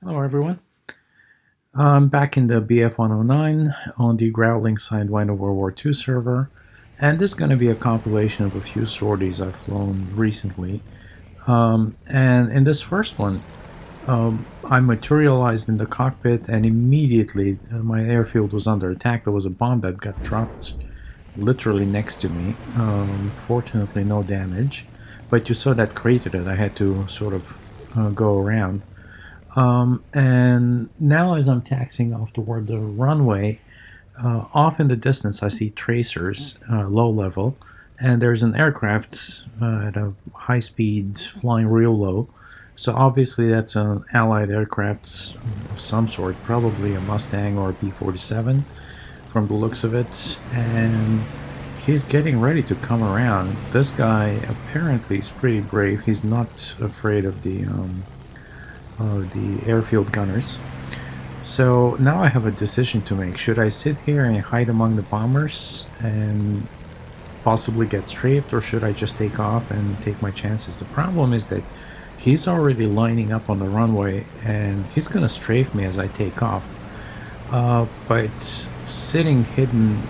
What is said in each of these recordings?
Hello, everyone. I'm back in the Bf109 on the Growling Sidewinder World War II server, and this is going to be a compilation of a few sorties I've flown recently. And in this first one, I materialized in the cockpit, and immediately my airfield was under attack. There was a bomb that got dropped literally next to me. Fortunately, no damage, but you saw that crater that I had to sort of go around. And now as I'm taxiing off toward the runway, off in the distance I see tracers, low level, and there's an aircraft at a high speed flying real low. So obviously that's an allied aircraft of some sort, probably a Mustang or a P-47 from the looks of it, and he's getting ready to come around. This guy apparently is pretty brave. He's not afraid of the airfield gunners. So now I have a decision to make. Should I sit here and hide among the bombers and possibly get strafed, or should I just take off and take my chances? The problem is that he's already lining up on the runway and he's going to strafe me as I take off. But sitting hidden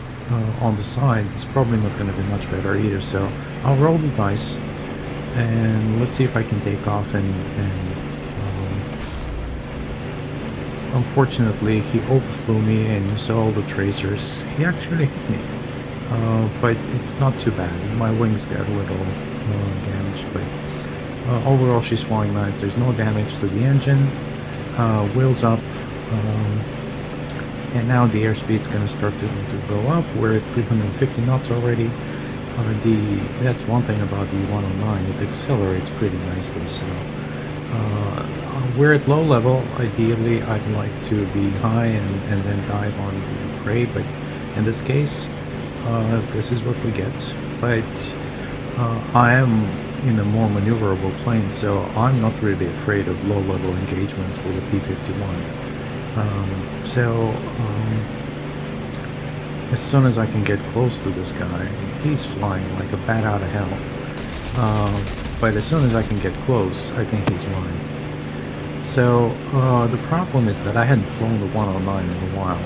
on the side is probably not going to be much better either. So I'll roll the dice and let's see if I can take off and unfortunately, he overflew me and you saw all the tracers. He actually hit me, but it's not too bad. My wings got a little damaged, but overall she's flying nice. There's no damage to the engine. Wheels up, and now the airspeed's going to start to go up. We're at 350 knots already. That's one thing about the 109. It accelerates pretty nicely. So. We're at low level. Ideally, I'd like to be high and then dive on the prey, but in this case, this is what we get. But I am in a more maneuverable plane, so I'm not really afraid of low-level engagements with a P-51. As soon as I can get close to this guy, he's flying like a bat out of hell. But as soon as I can get close, I think he's mine. So the problem is that I hadn't flown the 109 in a while.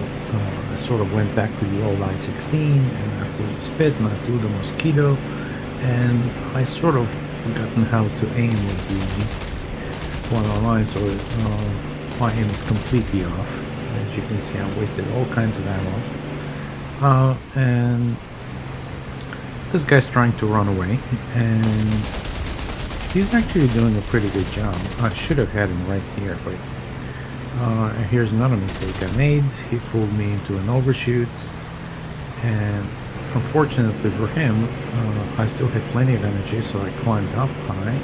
I sort of went back to the old I-16, and I flew the Spit, and I flew the Mosquito, and I sort of forgotten how to aim with the 109, so my aim is completely off. As you can see, I wasted all kinds of ammo. And this guy's trying to run away, and he's actually doing a pretty good job. I should have had him right here, but here's another mistake I made. He fooled me into an overshoot, and unfortunately for him, I still had plenty of energy, so I climbed up high,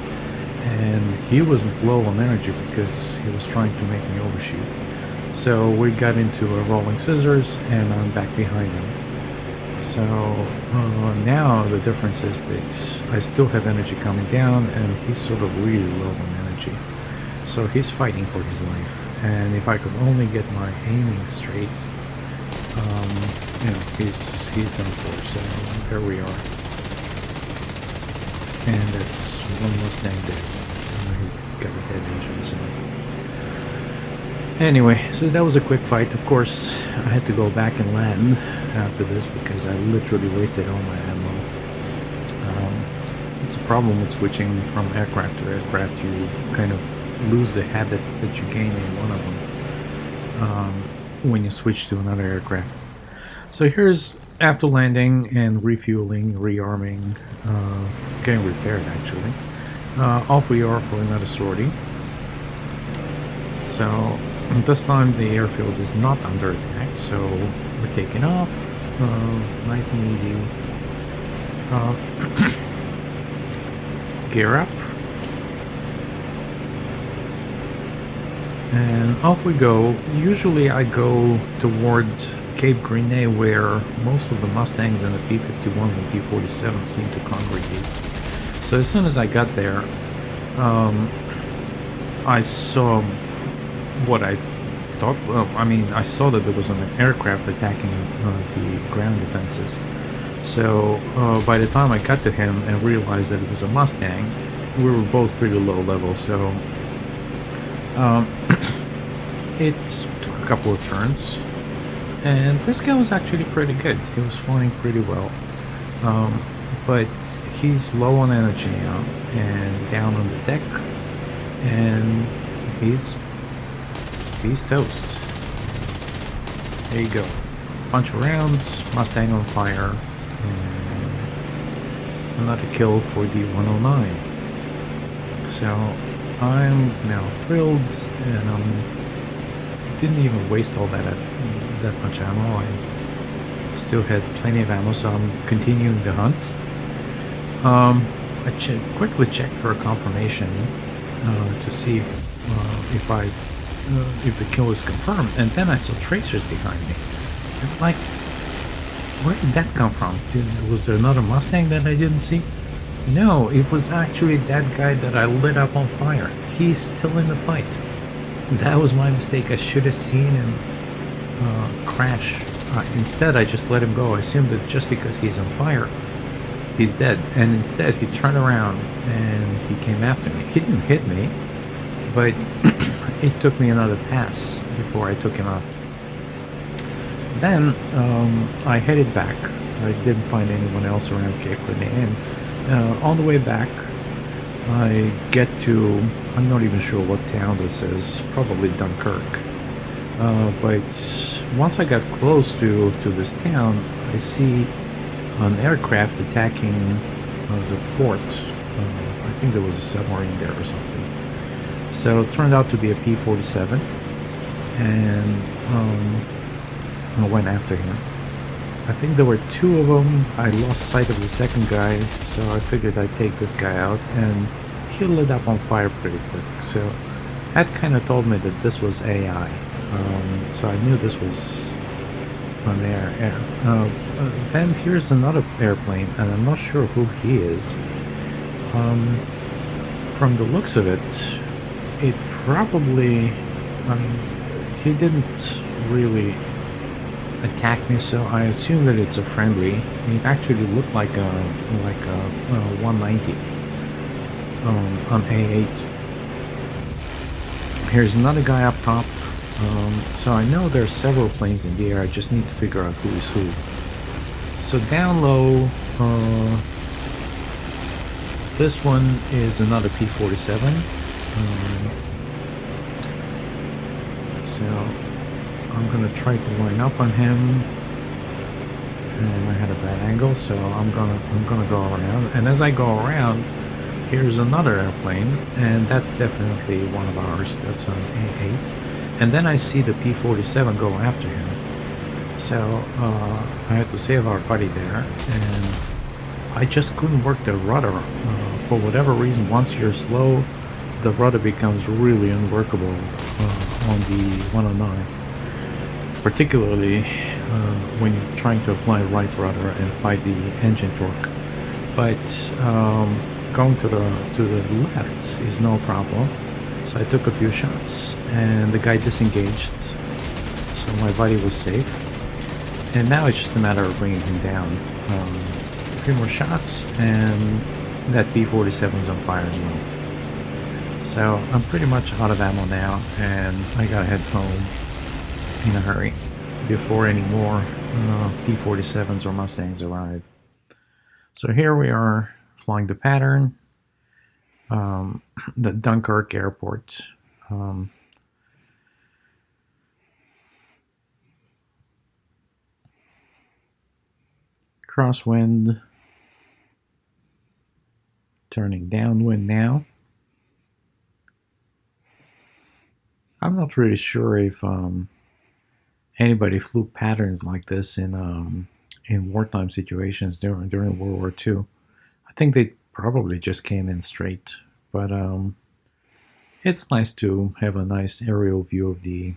and he wasn't low on energy because he was trying to make me overshoot. So we got into a rolling scissors, and I'm back behind him. So now the difference is that I still have energy coming down, and he's sort of really low on energy. So he's fighting for his life, and if I could only get my aiming straight, he's done for. So there we are, and that's one Mustang dead. He's got a dead engine. So anyway, so that was a quick fight. Of course, I had to go back and land after this because I literally wasted all my ammo. It's a problem with switching from aircraft to aircraft. You kind of lose the habits that you gain in one of them when you switch to another aircraft. So here's after landing and refueling, rearming, getting repaired actually. Off we are for another sortie. So this time the airfield is not under attack, so we're taking off, nice and easy. Gear up, and off we go. Usually I go towards Cape Grenade, where most of the Mustangs and the P-51s and P-47s seem to congregate. So as soon as I got there, I saw what I thought. Well, I mean, I saw that there was an aircraft attacking the ground defenses. So by the time I got to him and realized that it was a Mustang, we were both pretty low level. So it took a couple of turns, and this guy was actually pretty good. He was flying pretty well, but he's low on energy now and down on the deck, and he's toast. There you go. Bunch of rounds, Mustang on fire, and another kill for the 109. So I'm now thrilled, and didn't even waste all that much ammo. I still had plenty of ammo, so I'm continuing the hunt. I quickly checked for a confirmation to see if the kill is confirmed, and then I saw tracers behind me. It was like, where did that come from? Was there another Mustang that I didn't see? No, it was actually that guy that I lit up on fire. He's still in the fight. That was my mistake. I should have seen him crash. Instead, I just let him go. I assumed that just because he's on fire, he's dead. And instead, he turned around and he came after me. He didn't hit me, but it took me another pass before I took him out. Then I headed back. I didn't find anyone else around Cape Verde, and on the way back I get to, I'm not even sure what town this is, probably Dunkirk, but once I got close to this town, I see an aircraft attacking the port. I think there was a submarine there or something. So it turned out to be a P-47, and I went after him. I think there were two of them. I lost sight of the second guy, so I figured I'd take this guy out, and he lit up on fire pretty quick. So that kind of told me that this was AI. So I knew this was an air. Then here's another airplane, and I'm not sure who he is. From the looks of it, it probably, he didn't really attack me, so I assume that it's a friendly. It actually looked like a 190 on A8. Here's another guy up top. So I know there's several planes in the air. I just need to figure out who is who. So down low, this one is another P-47. So I'm gonna try to line up on him, and I had a bad angle, so I'm gonna go around. And as I go around, here's another airplane, and that's definitely one of ours. That's an A8. And then I see the P-47 go after him. So I had to save our buddy there, and I just couldn't work the rudder. For whatever reason, once you're slow, the rudder becomes really unworkable on the 109. Particularly when you're trying to apply right rudder and fight the engine torque. But going to the left is no problem. So I took a few shots, and the guy disengaged, so my buddy was safe. And now it's just a matter of bringing him down. A few more shots, and that P-47's on fire as well. So I'm pretty much out of ammo now, and I gotta head home in a hurry before any more P-47s or Mustangs arrive. So here we are flying the pattern, the Dunkirk airport. Crosswind, turning downwind now. I'm not really sure if anybody flew patterns like this in wartime situations during World War II. I think they probably just came in straight, but it's nice to have a nice aerial view of the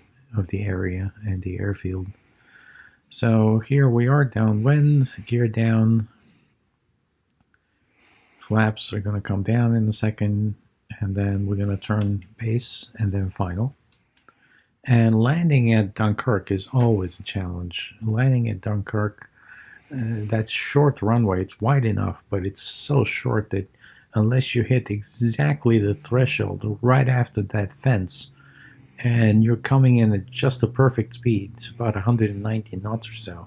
area and the airfield. So here we are downwind, gear down. Flaps are going to come down in a second, and then we're going to turn base and then final. And landing at Dunkirk is always a challenge. Landing at Dunkirk, that short runway, it's wide enough, but it's so short that unless you hit exactly the threshold right after that fence, and you're coming in at just the perfect speed, it's about 190 knots or so,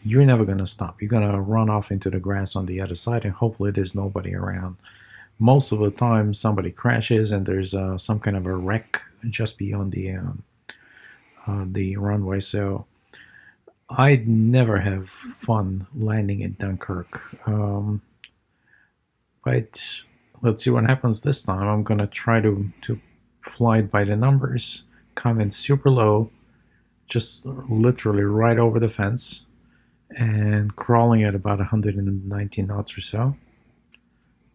you're never going to stop. You're going to run off into the grass on the other side, and hopefully there's nobody around. Most of the time somebody crashes and there's some kind of a wreck just beyond the runway. So I'd never have fun landing at Dunkirk. But let's see what happens this time. I'm going to try to fly it by the numbers, come in super low, just literally right over the fence, and crawling at about 190 knots or so.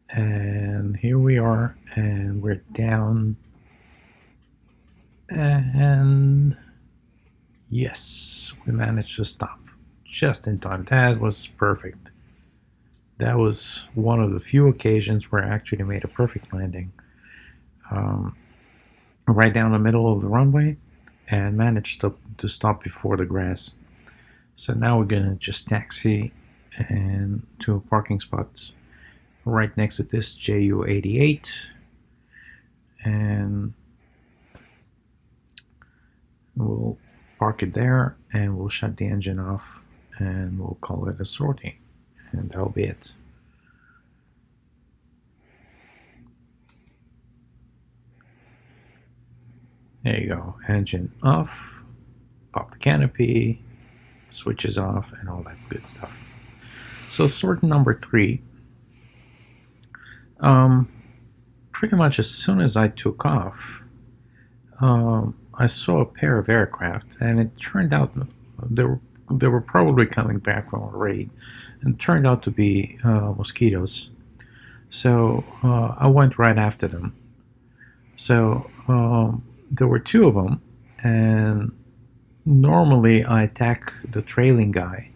And here we are, and we're down, and yes, we managed to stop just in time. That was perfect. That was one of the few occasions where I actually made a perfect landing. Right down the middle of the runway, and managed to stop before the grass. So now we're gonna just taxi and to a parking spot right next to this JU88, and we'll park it there, and we'll shut the engine off, and we'll call it a sortie, and that'll be it. There you go, engine off, pop the canopy, switches off, and all that's good stuff. So sortie number 3, pretty much as soon as I took off, I saw a pair of aircraft, and it turned out they were probably coming back from a raid, and turned out to be Mosquitoes. So I went right after them. So there were 2 of them, and normally I attack the trailing guy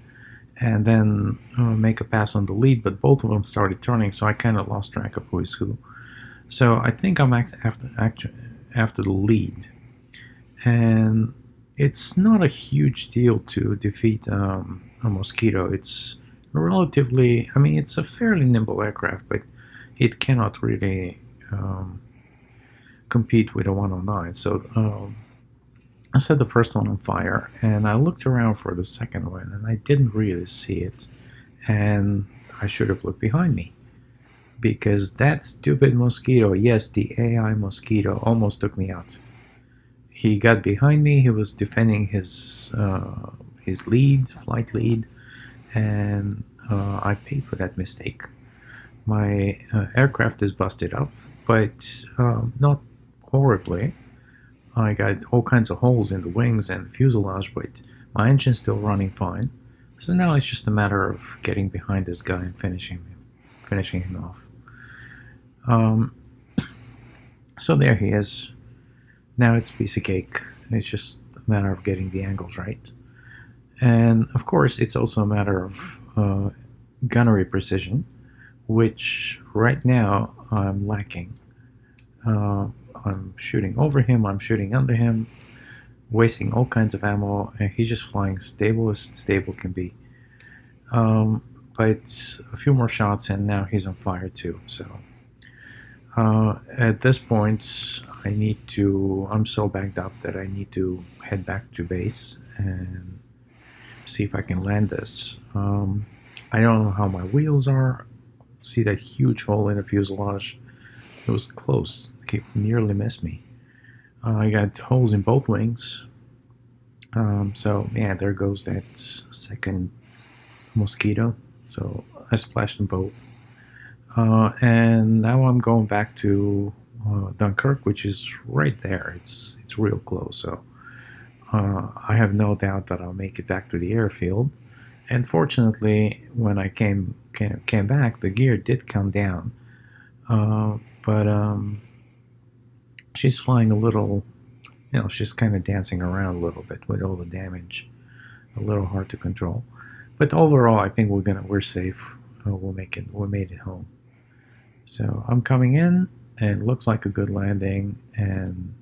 and then make a pass on the lead, but both of them started turning, so I kind of lost track of who is who. So I think I'm after the lead, and it's not a huge deal to defeat a Mosquito. It's relatively, I mean, it's a fairly nimble aircraft, but it cannot really compete with a 109. So I set the first one on fire, and I looked around for the second one, and I didn't really see it, and I should have looked behind me, because that stupid Mosquito, yes, the AI Mosquito, almost took me out. He got behind me, he was defending his lead, flight lead, and I paid for that mistake. My aircraft is busted up, but not horribly. I got all kinds of holes in the wings and the fuselage, but my engine's still running fine. So now it's just a matter of getting behind this guy and finishing him off. So there he is. Now it's a piece of cake. It's just a matter of getting the angles right. And of course, it's also a matter of gunnery precision, which right now I'm lacking. I'm shooting over him, I'm shooting under him, wasting all kinds of ammo, and he's just flying stable as stable can be. But a few more shots and now he's on fire too. So at this point I'm so backed up that I need to head back to base and see if I can land this. I don't know how my wheels are. See that huge hole in the fuselage? It was close. It nearly missed me. I got holes in both wings. So yeah, there goes that second Mosquito. So I splashed them both. And now I'm going back to Dunkirk, which is right there. It's real close. So I have no doubt that I'll make it back to the airfield. And fortunately, when I came back, the gear did come down. But she's flying a little, she's kind of dancing around a little bit with all the damage. A little hard to control. But overall, I think we're safe. We made it home. So I'm coming in, and it looks like a good landing, and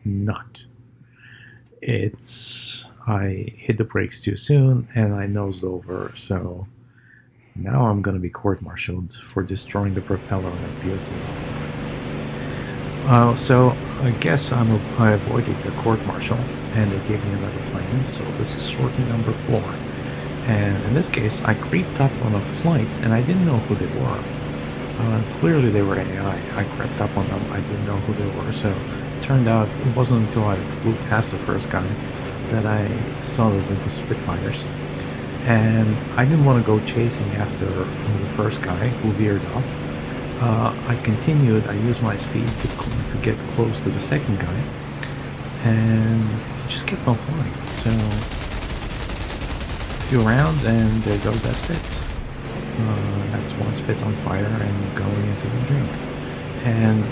not. I hit the brakes too soon, and I nosed over, so now I'm going to be court-martialed for destroying the propeller on that vehicle. So I guess I avoided the court-martial, and they gave me another plane. So this is sortie number 4. And in this case, I creeped up on a flight, and I didn't know who they were. Clearly they were AI. I crept up on them. I didn't know who they were. So it turned out it wasn't until I flew past the first guy that I saw that it was Spitfires. And I didn't want to go chasing after the first guy who veered off. I continued. I used my speed to get close to the second guy, and he just kept on flying. So a few rounds, and there goes that spit. That's one spit on fire and going into the drink. And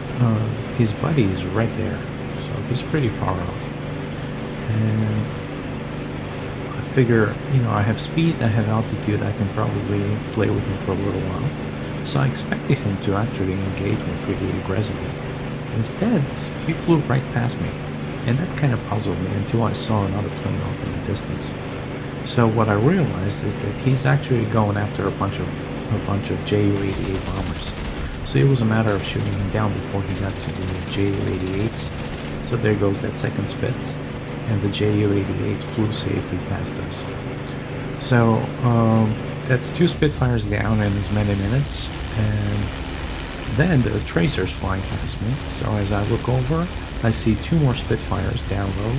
his buddy is right there, so he's pretty far off. And I figure, I have speed, I have altitude, I can probably play with him for a little while. So I expected him to actually engage me pretty aggressively. Instead, he flew right past me, and that kind of puzzled me until I saw another plane off in the distance. So what I realized is that he's actually going after a bunch of Ju-88 bombers. So it was a matter of shooting him down before he got to the Ju-88s. So there goes that second spit, and the Ju-88 flew safely past us. So that's 2 Spitfires down in as many minutes, and then there are tracers flying past me. So as I look over, I see 2 more Spitfires down low,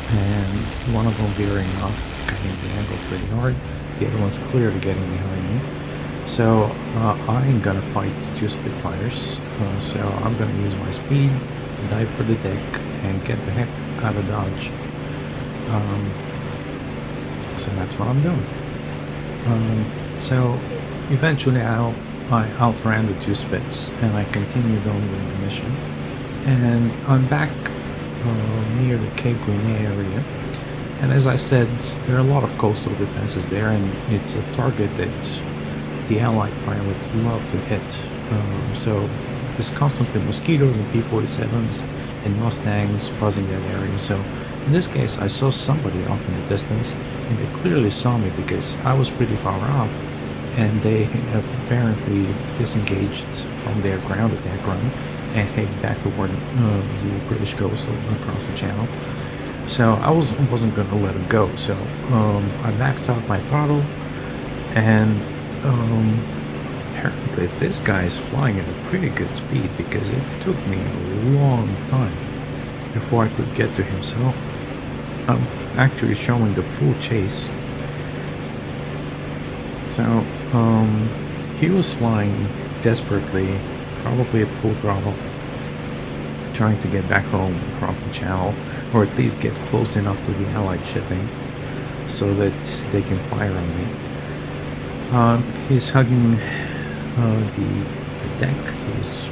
and one of them veering off, cutting the angle pretty hard. The other one's clearly getting behind me. So I'm gonna fight 2 Spitfires. So I'm gonna use my speed, dive for the deck, and get the heck out of Dodge. So that's what I'm doing. So eventually I outran the 2 Spits, and I continued on with the mission. And I'm back near the Cape Guinea area. And as I said, there are a lot of coastal defenses there, and it's a target that the Allied pilots love to hit. So there's constantly Mosquitoes and P-47s and Mustangs buzzing that area. So in this case, I saw somebody off in the distance, and they clearly saw me because I was pretty far off, and they apparently disengaged from their ground attack run and headed back toward the British coast across the channel. So I wasn't going to let them go. So I maxed out my throttle, and apparently this guy is flying at a pretty good speed because it took me a long time before I could get to him. So I'm actually showing the full chase. So he was flying desperately, probably at full throttle, trying to get back home across the channel, or at least get close enough to the Allied shipping so that they can fire on me. He's hugging the deck. He's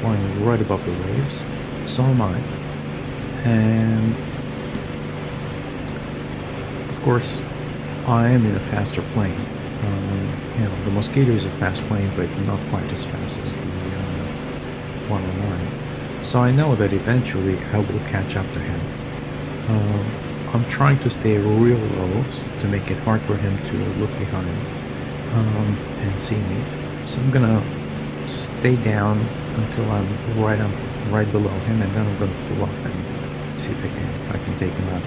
flying right above the waves. So am I. And of course, I am in a faster plane. The Mosquito is a fast plane, but not quite as fast as the 109. So I know that eventually I will catch up to him. I'm trying to stay real low to make it hard for him to look behind and see me. So I'm gonna stay down until I'm right below him, and then I'm gonna pull up and see if I can take him out.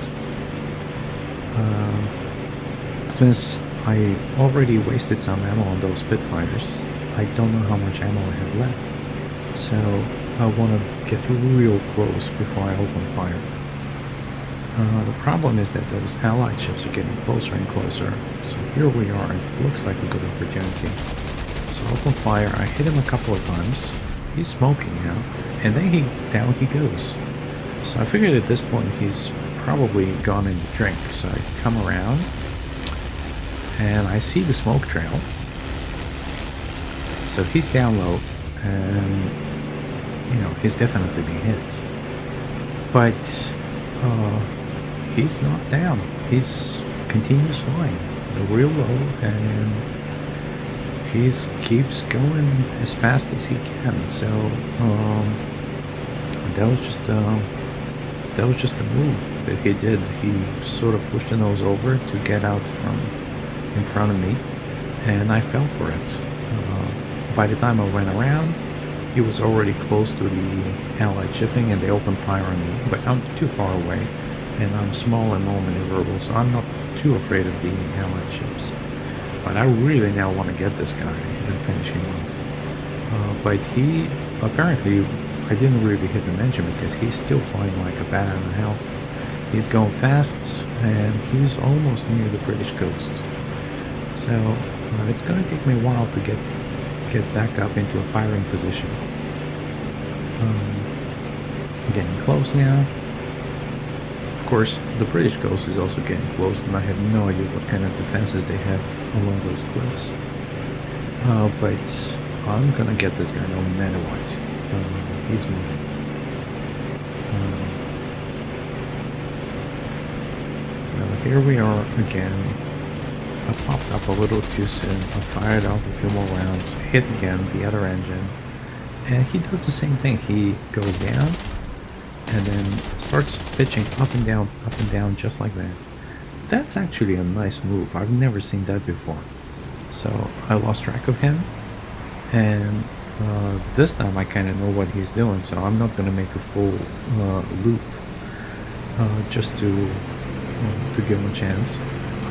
Since I already wasted some ammo on those Spitfires, I don't know how much ammo I have left. So I want to get real close before I open fire. The problem is that those Allied ships are getting closer and closer. So here we are. It looks like a good opportunity. So open fire. I hit him a couple of times. He's smoking now, and then down he goes. So I figured at this point he's probably gone in the drink. So I come around, and I see the smoke trail. So he's down low, and he's definitely being hit. But he's not down. He's continues flying real low, and he keeps going as fast as he can. So that was just a move that he did. He sort of pushed the nose over to get out from in front of me, and I fell for it. By the time I went around, he was already close to the Allied shipping and they opened fire on me, but I'm too far away and I'm small and more maneuverable, so I'm not too afraid of the Allied ships. But I really now want to get this guy and finish him off. But he, apparently, I didn't really hit the mention because he's still flying like a bat out of hell. He's going fast and he's almost near the British coast. So it's going to take me a while to get back up into a firing position. Getting close now. Of course, the British coast is also getting close, and I have no idea what kind of defenses they have along those cliffs. But I'm gonna get this guy no matter what. He's moving. So here we are again. I popped up a little too soon. I fired off a few more rounds, hit again the other engine, and he does the same thing. He goes down and then starts pitching up and down just like that. That's actually a nice move. I've never seen that before. So I lost track of him, and this time I kind of know what he's doing, so I'm not going to make a full loop just to give him a chance.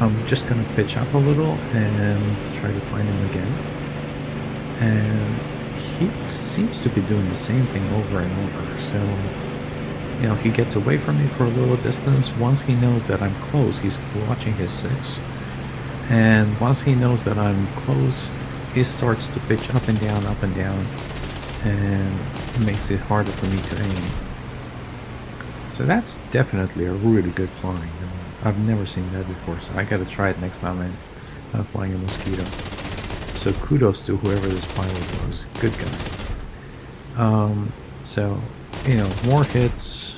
I'm just going to pitch up a little and try to find him again. And he seems to be doing the same thing over and over, so you know, he gets away from me for a little distance. Once he knows that I'm close, he's watching his 6. And once he knows that I'm close, he starts to pitch up and down, and makes it harder for me to aim. So that's definitely a really good flying. I've never seen that before, so I gotta try it next time I'm flying a Mosquito. So kudos to whoever this pilot was. Good guy. So, you know, more hits.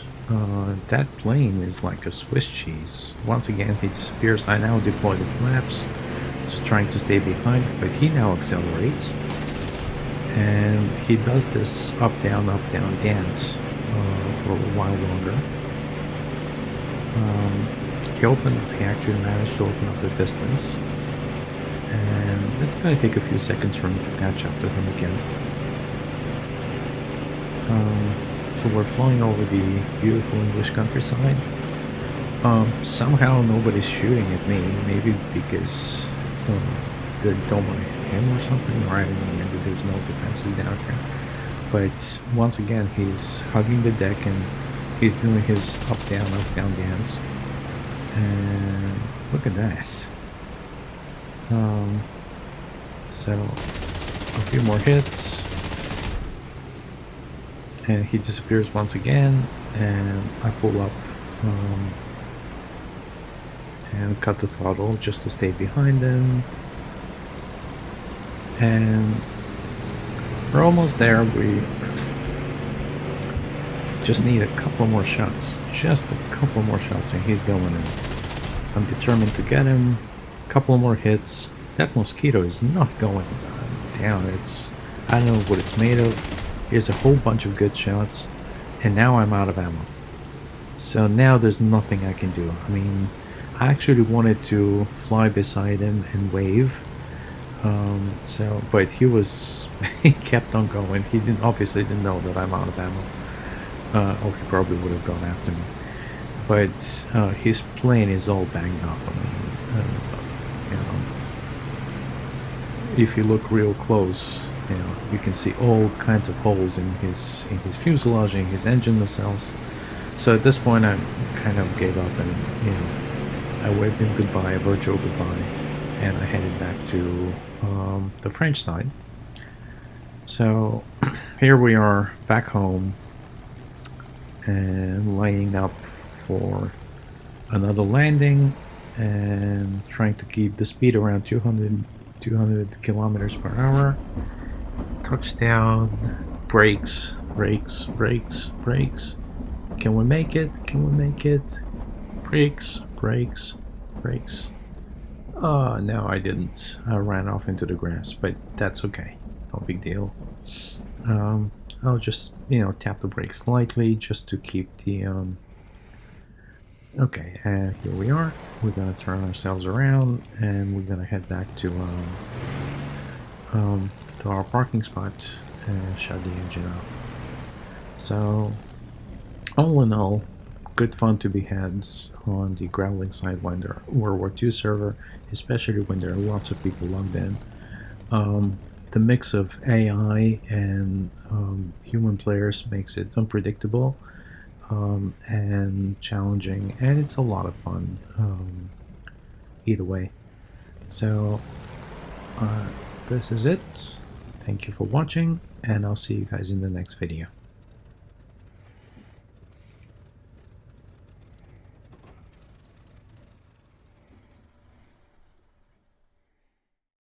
That plane is like a Swiss cheese. Once again, he disappears. I now deploy the flaps, just trying to stay behind, but he now accelerates. And he does this up, down dance for a while longer. He actually managed to open up the distance. And it's going to take a few seconds for me to catch up to him again. So we're flying over the beautiful English countryside. Somehow nobody's shooting at me, maybe because they don't want to hit him or something, or I don't know, maybe there's no defenses down here. But once again, he's hugging the deck and he's doing his up, down dance. And look at that. So a few more hits. And he disappears once again, and I pull up and cut the throttle just to stay behind him. And we're almost there. We just need a couple more shots. Just a couple more shots, and he's going in. I'm determined to get him. A couple more hits. That Mosquito is not going down. I don't know what it's made of. Here's a whole bunch of good shots, and now I'm out of ammo. So now there's nothing I can do. I mean, I actually wanted to fly beside him and wave. But he kept on going. He obviously didn't know that I'm out of ammo. Or he probably would have gone after me. But his plane is all banged up. I mean, you know, if you look real close, you know, you can see all kinds of holes in his fuselage, in his engine nacelles. So at this point, I kind of gave up, and you know, I waved him goodbye, a virtual goodbye, and I headed back to the French side. So here we are back home, and lining up for another landing, and trying to keep the speed around 200 kilometers per hour. Touchdown, brakes. Can we make it? Brakes. Oh, no, I didn't. I ran off into the grass, but that's okay. No big deal. I'll just, you know, tap the brakes slightly just to keep the, Okay, and here we are. We're gonna turn ourselves around, and we're gonna head back to our parking spot, and shut the engine off. So, all in all, good fun to be had on the Growling Sidewinder World War II server, especially when there are lots of people logged in. The mix of AI and human players makes it unpredictable and challenging, and it's a lot of fun either way. So this is it. Thank you for watching, and I'll see you guys in the next video.